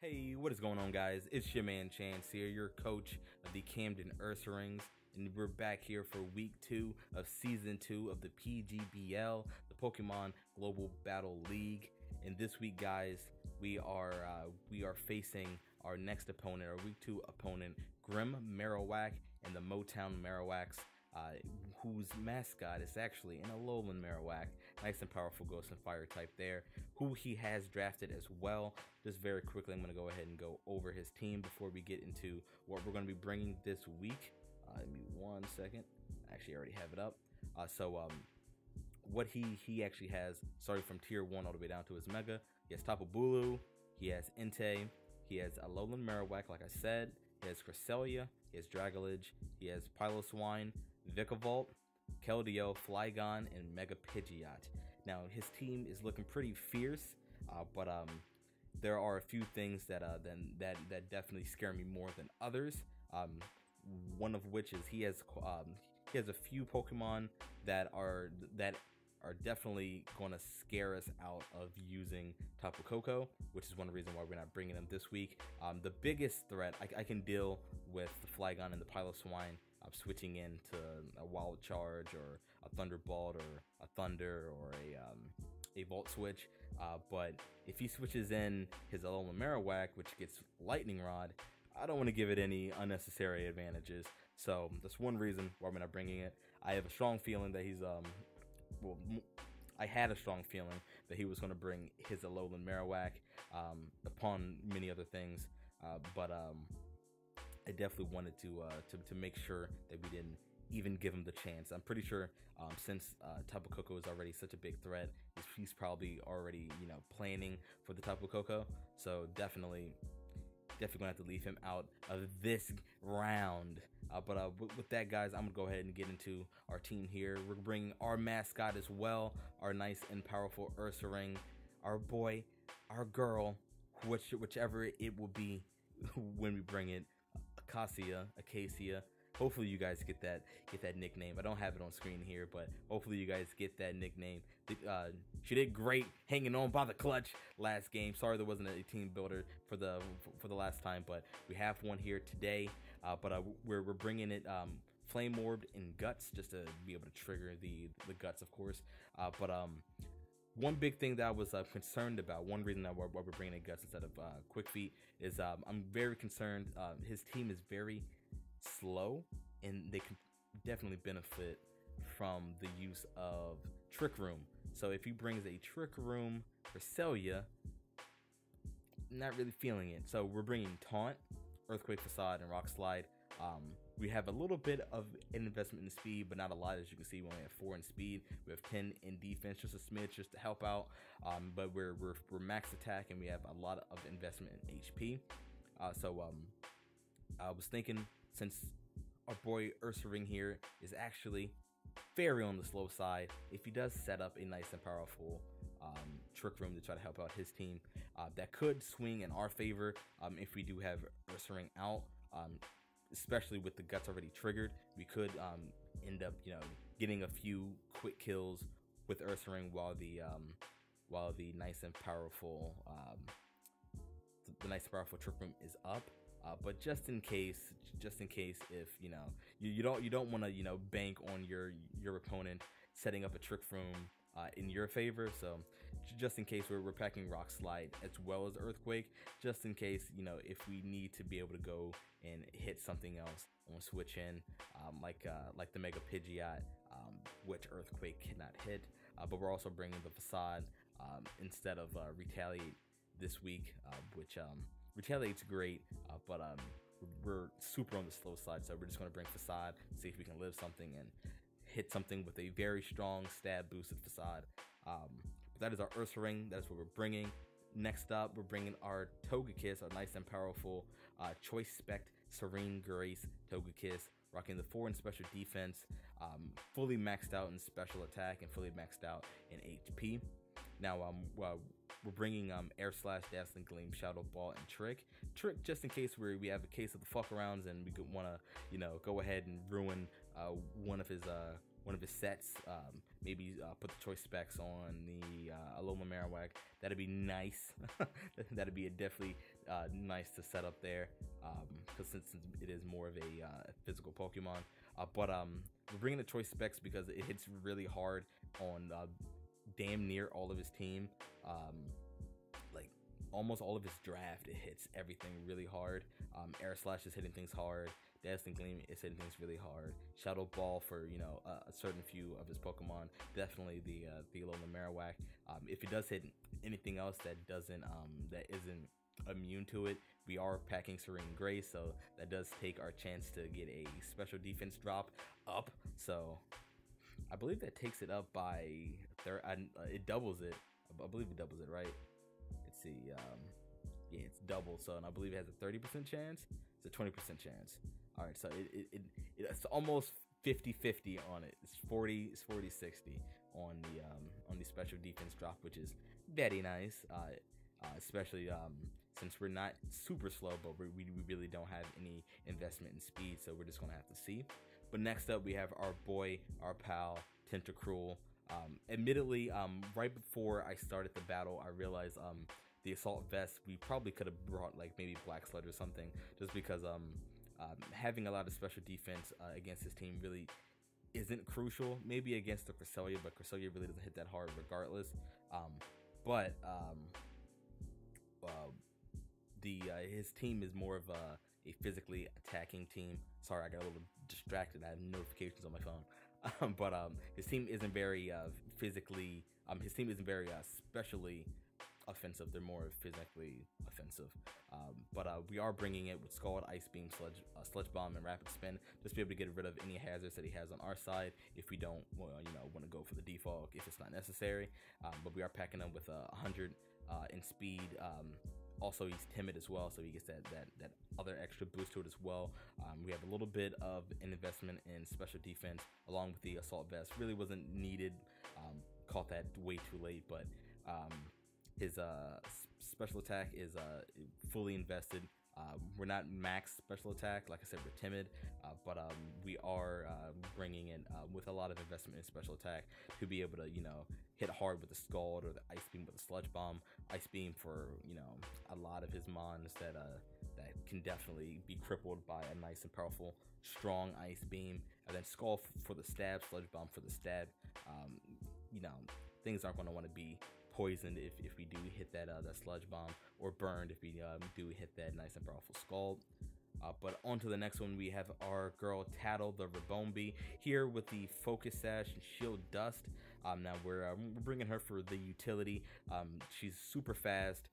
Hey, what is going on, guys? It's your man Chance here, your coach of the Camden Ursarings, and we're back here for week 2 of season 2 of the PGBL, the Pokemon Global Battle League. And this week, guys, we are facing our next opponent, our week 2 opponent, GrimMarowak and the Motown Marowaks, whose mascot is actually an Alolan Marowak, nice and powerful Ghost and Fire type there, who he has drafted as well. Just very quickly, I'm going to go ahead and go over his team before we get into what we're going to be bringing this week. Give me 1 second. I actually already have it up. What he actually has, starting from tier 1 all the way down to his Mega, he has Tapu Bulu, he has Entei, he has Alolan Marowak, like I said, he has Cresselia, he has Dragalge, he has Piloswine, Vikavolt, Keldeo, Flygon, and Mega Pidgeot. Now, his team is looking pretty fierce, but there are a few things that definitely scare me more than others. One of which is he has a few Pokemon that are definitely going to scare us out of using Tapu Koko, which is one reason why we're not bringing them this week. The biggest threat, I can deal with the Flygon and the Piloswine switching into a Wild Charge or a Thunderbolt or a Thunder or a Volt Switch, but if he switches in his Alolan Marowak, which gets Lightning Rod, I don't want to give it any unnecessary advantages. So that's one reason why we're not bringing it. I have a strong feeling that he's I had a strong feeling that he was going to bring his Alolan Marowak upon many other things, but I definitely wanted to make sure that we didn't even give him the chance. I'm pretty sure since Tapu Koko is already such a big threat, he's probably already planning for the Tapu Koko. So definitely gonna have to leave him out of this round. But with that, guys, I'm gonna go ahead and get into our team here. We're bringing our mascot as well, our nice and powerful Ursaring, our boy, our girl, whichever it will be when we bring it, Acacia. Hopefully you guys get that nickname. I don't have it on screen here, but hopefully you guys get that nickname. She did great hanging on by the clutch last game. Sorry there wasn't a team builder for the last time, but we have one here today. We're bringing it Flame Orbed and Guts, just to be able to trigger the Guts, of course. One big thing that I was concerned about, one reason that why we're bringing in Guts instead of Quick Feet, is I'm very concerned. His team is very slow, and they can definitely benefit from the use of Trick Room. So if he brings a Trick Room for Cresselia, not really feeling it. So we're bringing Taunt, Earthquake, Facade, and Rock Slide. We have a little bit of an investment in speed, but not a lot. As you can see, we only have 4 in speed. We have 10 in defense, just a smidge, just to help out. But we're max attack, and we have a lot of investment in HP. I was thinking, since our boy Ursaring here is actually very on the slow side, if he does set up a nice and powerful Trick Room to try to help out his team, that could swing in our favor if we do have Ursaring out. Especially with the Guts already triggered, we could end up, getting a few quick kills with Ursaring while the nice and powerful Trick Room is up. But just in case, if you don't want to bank on your opponent setting up a Trick Room in your favor, so just in case we're packing Rock Slide as well as Earthquake, just in case if we need to be able to go and hit something else on switch in, like the Mega Pidgeot, which Earthquake cannot hit. But we're also bringing the Facade instead of Retaliate this week, which Retaliate's great, but we're super on the slow side, so we're just going to bring Facade, see if we can live something and hit something with a very strong stab boosted Facade. But that is our Ursaring. That is what we're bringing. Next up, we're bringing our Togekiss, our nice and powerful Choice Spect Serene Grace Togekiss, rocking the 4 in special defense, fully maxed out in special attack, and fully maxed out in HP. Now, we're bringing Air Slash, Dazzling Gleam, Shadow Ball, and Trick just in case we have a case of the fuck arounds and we could want to go ahead and ruin one of his sets. Maybe put the choice specs on the Alolan Marowak. That'd be nice. That'd be a definitely nice to set up there, because since it is more of a physical Pokemon. But we're bringing the choice specs because it hits really hard on damn near all of his team. Like almost all of his draft, it hits everything really hard. Air Slash is hitting things hard. Dazzling Gleam is hitting things really hard. Shadow Ball for a certain few of his Pokemon. Definitely the Alolan Marowak. If it does hit anything else that isn't immune to it, we are packing Serene Grace, so that does take our chance to get a special defense drop up. So I believe that takes it up by it doubles it. I believe it doubles it, right? Let's see. Yeah, it's double. So, and I believe it has a 30% chance. It's a 20% chance. All right, so it's almost 50-50 on it. It's 40-60 on the special defense drop, which is very nice. Especially since we're not super slow, but we really don't have any investment in speed, so we're just gonna have to see. But next up, we have our boy, our pal, Tentacruel. Admittedly, right before I started the battle, I realized the Assault Vest, we probably could have brought like maybe Black Sludge or something, just because having a lot of special defense against his team really isn't crucial. Maybe against the Cresselia, but Cresselia really doesn't hit that hard regardless. His team is more of a physically attacking team. Sorry, I got a little distracted. I have notifications on my phone. His team isn't very physically. His team isn't very specially offensive. They're more physically offensive. We are bringing it with Scald, Ice Beam, Sludge Bomb, and Rapid Spin, just to be able to get rid of any hazards that he has on our side if we don't, want to go for the default if it's not necessary. But we are packing him with 100 in speed. Also, he's timid as well, so he gets that other extra boost to it as well. We have a little bit of an investment in special defense along with the Assault Vest. Really wasn't needed. Caught that way too late, but his special attack is fully invested. We're not max special attack, like I said, we're timid, but we are bringing in with a lot of investment in special attack to be able to hit hard with the Scald or the Ice Beam with the Sludge Bomb. Ice Beam for a lot of his mons that can definitely be crippled by a nice and powerful strong Ice Beam, and then Scald for the stab, Sludge Bomb for the stab. Things aren't going to want to be poisoned if we do hit that Sludge Bomb, or burned if we do hit that nice and powerful Scald. But on to the next one, we have our girl Tattle, the Rabombi, here with the Focus Sash and Shield Dust. Now we're bringing her for the utility. She's super fast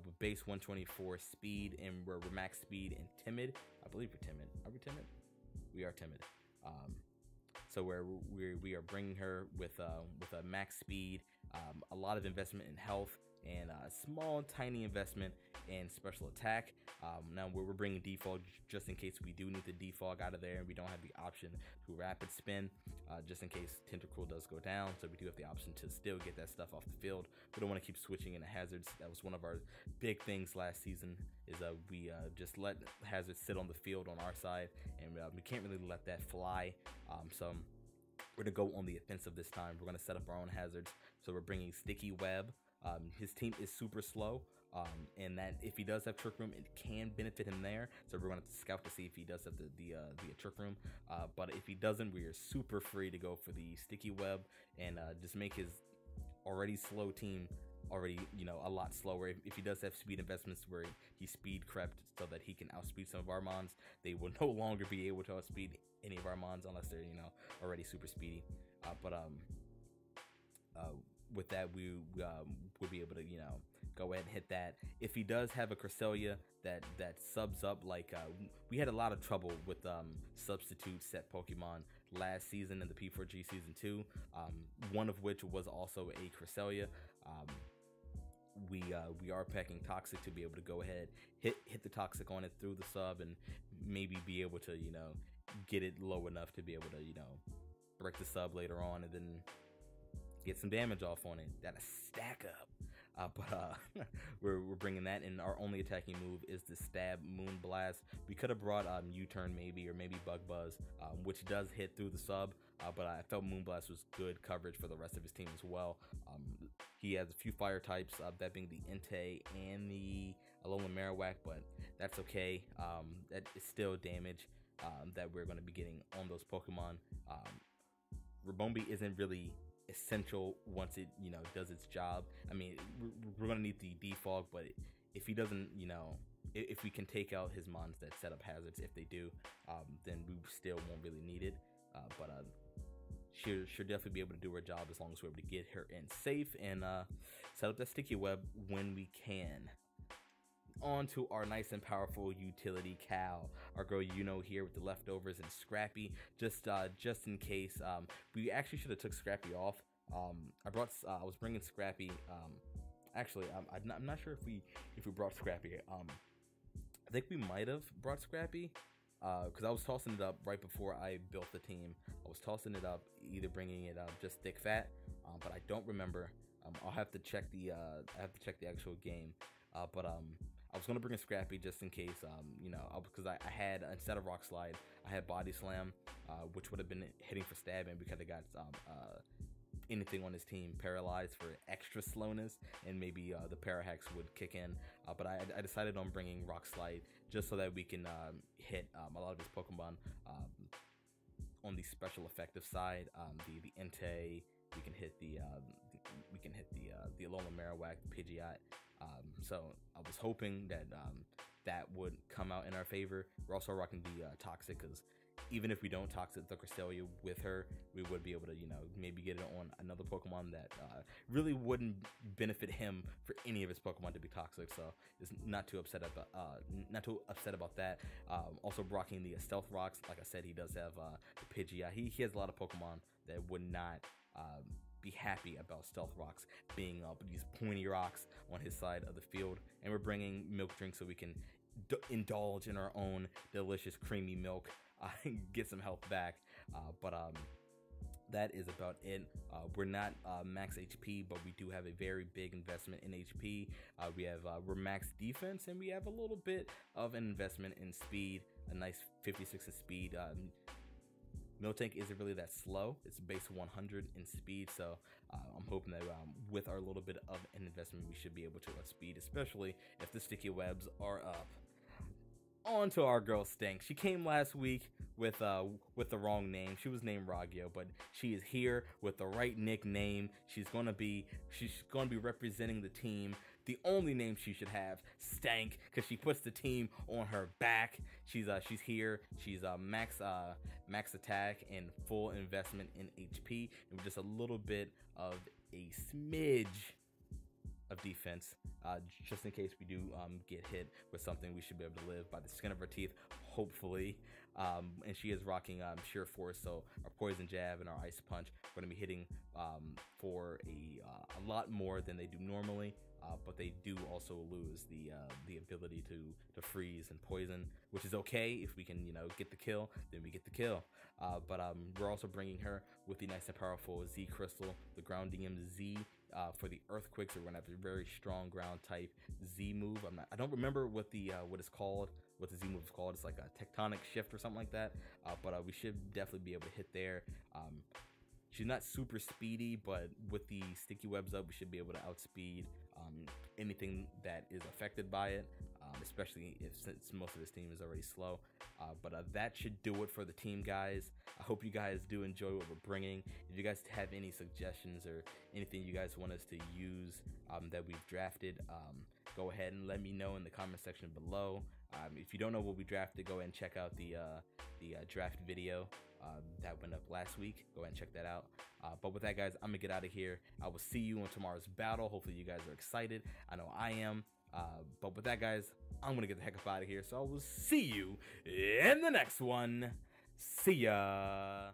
with base 124 speed, and we're max speed and timid. I believe we're timid. Are we timid? We are timid. So we are bringing her with a max speed, a lot of investment in health, and a small tiny investment in special attack. Now we're bringing default just in case we do need the default out of there and we don't have the option to rapid spin, just in case Tentacruel does go down. So we do have the option to still get that stuff off the field. We don't want to keep switching into hazards. That was one of our big things last season, is we just let hazards sit on the field on our side, and we can't really let that fly. So we're gonna go on the offensive this time. We're gonna set up our own hazards. So we're bringing Sticky Web. His team is super slow, and that if he does have Trick Room, it can benefit him there. So we're gonna have to scout to see if he does have the Trick Room. But if he doesn't, we are super free to go for the Sticky Web and just make his already slow team already a lot slower. If he does have speed investments where he speed crept so that he can outspeed some of our mons, they will no longer be able to outspeed any of our mons unless they're already super speedy. With that, we would be able to go ahead and hit that. If he does have a Cresselia that subs up, like we had a lot of trouble with substitute set Pokemon last season in the P4G Season 2, one of which was also a Cresselia. We are packing Toxic to be able to go ahead, hit the Toxic on it through the sub, and maybe be able to get it low enough to be able to break the sub later on, and then get some damage off on it. That'll stack up. We're bringing that in. Our only attacking move is the Stab Moon Blast. We could have brought U-Turn maybe, or maybe Bug Buzz, which does hit through the sub, but I felt Moon Blast was good coverage for the rest of his team as well. He has a few fire types, that being the Entei and the Alolan Marowak, but that's okay. That is still damage that we're going to be getting on those Pokemon. Rabombi isn't really essential once it does its job. I mean, we're gonna need the defog, but if he doesn't, if we can take out his mons that set up hazards, if they do, then we still won't really need it. But she'll definitely be able to do her job as long as we're able to get her in safe and set up that sticky web when we can. On to our nice and powerful utility Cal, our girl here with the leftovers, and Scrappy just in case. We actually should have took Scrappy off. I was bringing Scrappy. Actually, I'm not sure if we brought Scrappy. I think we might have brought Scrappy because I was tossing it up right before I built the team. I was tossing it up, either bringing it up just thick fat, but I don't remember. I'll have to check the actual game. But I was gonna bring a Scrappy just in case, because I had, instead of Rock Slide, I had Body Slam, which would have been hitting for stabbing because I got anything on his team paralyzed for extra slowness, and maybe the Parahex would kick in. But I decided on bringing Rock Slide just so that we can hit a lot of his Pokemon on the special effective side. The Entei, we can hit the Alolan Marowak, the Pidgeot. So I was hoping that that would come out in our favor. We're also rocking the Toxic, because even if we don't Toxic the Cresselia with her, we would be able to, maybe get it on another Pokemon that really wouldn't benefit him for any of his Pokemon to be Toxic. So it's not too upset about that. Also rocking the Stealth Rocks. Like I said, he does have the Pidgeot. He has a lot of Pokemon that would not be happy about Stealth Rocks being up these pointy rocks on his side of the field. And we're bringing Milk Drink so we can indulge in our own delicious creamy milk, get some health back. But that is about it. We're not max HP, but we do have a very big investment in HP. We're max defense, and we have a little bit of an investment in speed, a nice 56 in speed. Miltank isn't really that slow. It's base 100 in speed, so I'm hoping that with our little bit of an investment, we should be able to outspeed, especially if the sticky webs are up. On to our girl Stank. She came last week with the wrong name. She was named Ragyo, but she is here with the right nickname. She's gonna be representing the team. The only name she should have, Stank, because she puts the team on her back. She's here. She's max attack and full investment in HP, and with just a little bit of a smidge of defense, just in case we do get hit with something. We should be able to live by the skin of our teeth, hopefully. And she is rocking Sheer Force, so our Poison Jab and our Ice Punch are going to be hitting for a lot more than they do normally. But they do also lose the ability to freeze and poison, which is okay. If we can get the kill, then we get the kill. But we're also bringing her with the nice and powerful Z Crystal, the Groundium Z, for the Earthquake. So we're gonna have a very strong ground type Z move. I don't remember what it's called. What the Z move is called. It's like a Tectonic Shift or something like that. But we should definitely be able to hit there. She's not super speedy, but with the sticky webs up, we should be able to outspeed anything that is affected by it, especially since most of this team is already slow. But that should do it for the team, guys. I hope you guys do enjoy what we're bringing. If you guys have any suggestions or anything you guys want us to use that we've drafted, go ahead and let me know in the comment section below. If you don't know what we drafted, go ahead and check out the draft video that went up last week. Go ahead and check that out. But with that, guys, I'm gonna get out of here. I will see you on tomorrow's battle. Hopefully you guys are excited. I know I am. But with that, guys, I'm gonna get the heck up out of here. So I will see you in the next one. See ya.